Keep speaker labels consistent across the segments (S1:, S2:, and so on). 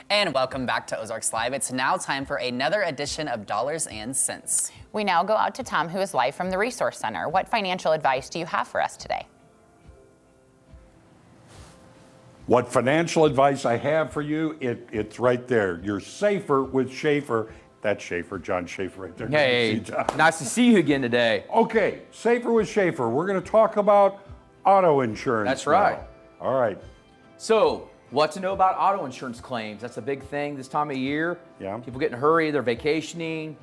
S1: And welcome back to Ozarks Live. It's now time for another edition of Dollars and Cents.
S2: We now go out to Tom, who is live from the Resource Center. What financial advice do you have for us today?
S3: What financial advice I have for you, it's right there. You're safer with Schaefer. That's Schaefer, John Schaefer right there.
S4: Hey, nice to see you again today.
S3: Okay, safer with Schaefer. We're going to talk about auto insurance.
S4: That's right.
S3: All right.
S4: So, what to know about auto insurance claims? That's a big thing this time of year.
S3: Yeah.
S4: People get in a hurry, they're vacationing,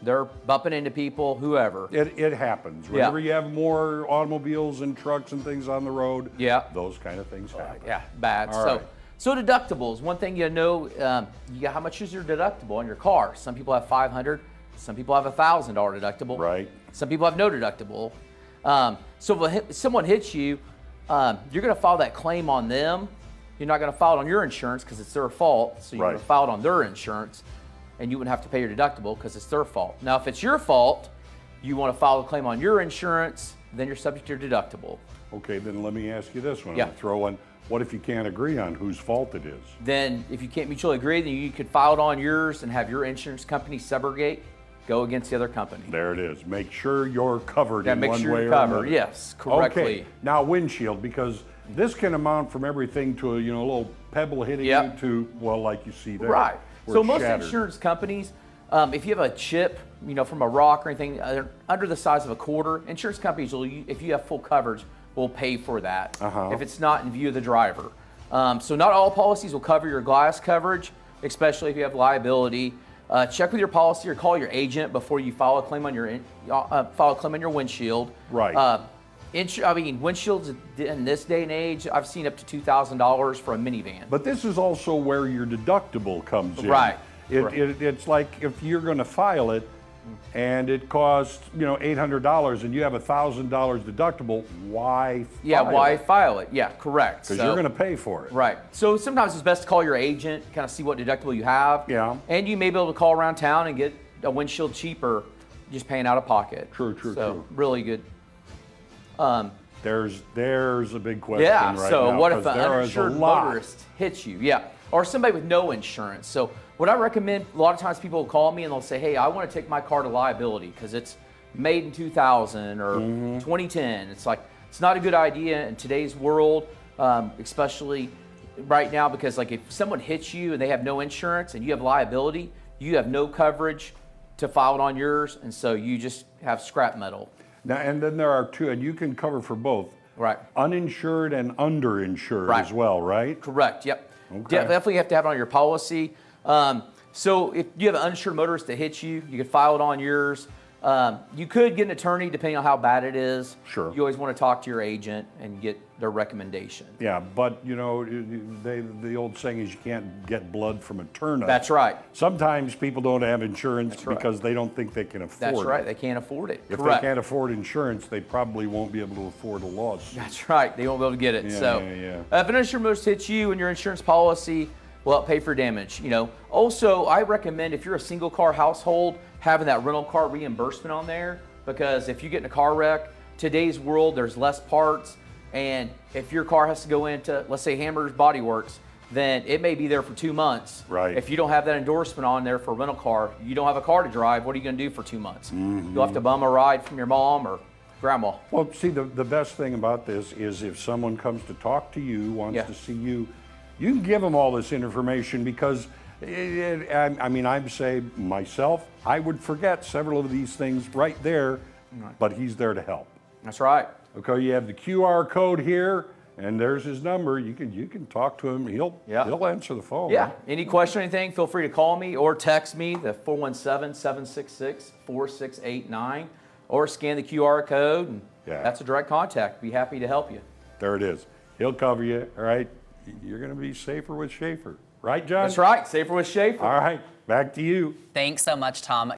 S4: they're bumping into people, whoever.
S3: It happens. Whenever you have more automobiles and trucks and things on the road, those kind of things happen.
S4: Yeah, bad.
S3: All right.
S4: So deductibles, one thing you know, how much is your deductible on your car? Some people have $500, some people have $1,000 deductible.
S3: Right.
S4: Some people have no deductible. So if someone hits you, you're going to file that claim on them. You're not going to file it on your insurance because it's their fault. So you're going to file it on their insurance, and you wouldn't have to pay your deductible because it's their fault. Now, if it's your fault, you want to file a claim on your insurance, then you're subject to your deductible.
S3: Okay, then let me ask you this one.
S4: Yeah.
S3: I'm gonna throw in, what if you can't agree on whose fault it is?
S4: Then if you can't mutually agree, then you could file it on yours and have your insurance company subrogate, go against the other company.
S3: There it is. Make sure you're covered in
S4: make
S3: one
S4: sure
S3: way
S4: you're
S3: or
S4: covered,
S3: another.
S4: yes, correctly.
S3: Okay, now windshield, because this can amount from everything to a little pebble hitting you to, well, like you see there.
S4: Right.
S3: where
S4: So
S3: it's
S4: most
S3: shattered.
S4: insurance companies, if you have a chip, from a rock or anything under the size of a quarter, insurance companies will, if you have full coverage, will pay for that. If it's not in view of the driver. So not all policies will cover your glass coverage, especially if you have liability. Check with your policy or call your agent before you file a claim on your windshield.
S3: Right.
S4: Windshields in this day and age, I've seen up to $2,000 for a minivan.
S3: But this is also where your deductible comes in.
S4: Right.
S3: It's like if you're going to file it and it costs $800 and you have $1,000 deductible, why
S4: file it? Yeah, correct.
S3: Because you're going to pay for it.
S4: Right. So sometimes it's best to call your agent, kind of see what deductible you have.
S3: Yeah.
S4: And you may be able to call around town and get a windshield cheaper, just paying out of pocket.
S3: True.
S4: Really good.
S3: There's a big question
S4: Yeah.
S3: right
S4: so
S3: now,
S4: what if
S3: 'cause
S4: an
S3: there is a
S4: uninsured
S3: lot.
S4: motorist hits you? Yeah. Or somebody with no insurance. So what I recommend, a lot of times people will call me and they'll say, hey, I want to take my car to liability because it's made in 2000 or 2010. It's like, it's not a good idea in today's world, especially right now, because like if someone hits you and they have no insurance and you have liability, you have no coverage to file it on yours, and so you just have scrap metal.
S3: Now, and then there are two, and you can cover for both.
S4: Right.
S3: Uninsured and underinsured as well, right?
S4: Correct, yep.
S3: Okay.
S4: Definitely have to have it on your policy. So if you have an uninsured motorist that hits you, you could file it on yours. You could get an attorney depending on how bad it is.
S3: Sure.
S4: You always want to talk to your agent and get their recommendation.
S3: Yeah, but the old saying is you can't get blood from a turnip.
S4: That's right.
S3: Sometimes people don't have insurance because they don't think they can afford it.
S4: That's right. They can't afford it.
S3: If
S4: Correct.
S3: they can't afford insurance, they probably won't be able to afford a lawsuit.
S4: That's right. They won't be able to get it.
S3: Yeah,
S4: So
S3: yeah.
S4: if an uninsured motorist hits you and your insurance policy will help pay for damage. Also, I recommend if you're a single car household, having that rental car reimbursement on there, because if you get in a car wreck, today's world, there's less parts. And if your car has to go into, let's say, Hammer's Body Works, then it may be there for 2 months.
S3: Right.
S4: If you don't have that endorsement on there for a rental car, you don't have a car to drive, what are you going to do for 2 months? You'll have to bum a ride from your mom or grandma.
S3: Well, see, the best thing about this is if someone comes to talk to you, wants to see you, you can give them all this information because, I'd say myself, I would forget several of these things right there, but he's there to help.
S4: That's right.
S3: Okay, you have the QR code here, and there's his number. You can talk to him. He'll answer the phone.
S4: Yeah. Any question or anything, feel free to call me or text me, the 417-766-4689, or scan the QR code, and that's a direct contact. Be happy to help you.
S3: There it is. He'll cover you, all right? You're going to be safer with Schaefer. Right, John?
S4: That's right. Safer with Schaefer.
S3: All right. Back to you.
S1: Thanks so much, Tom.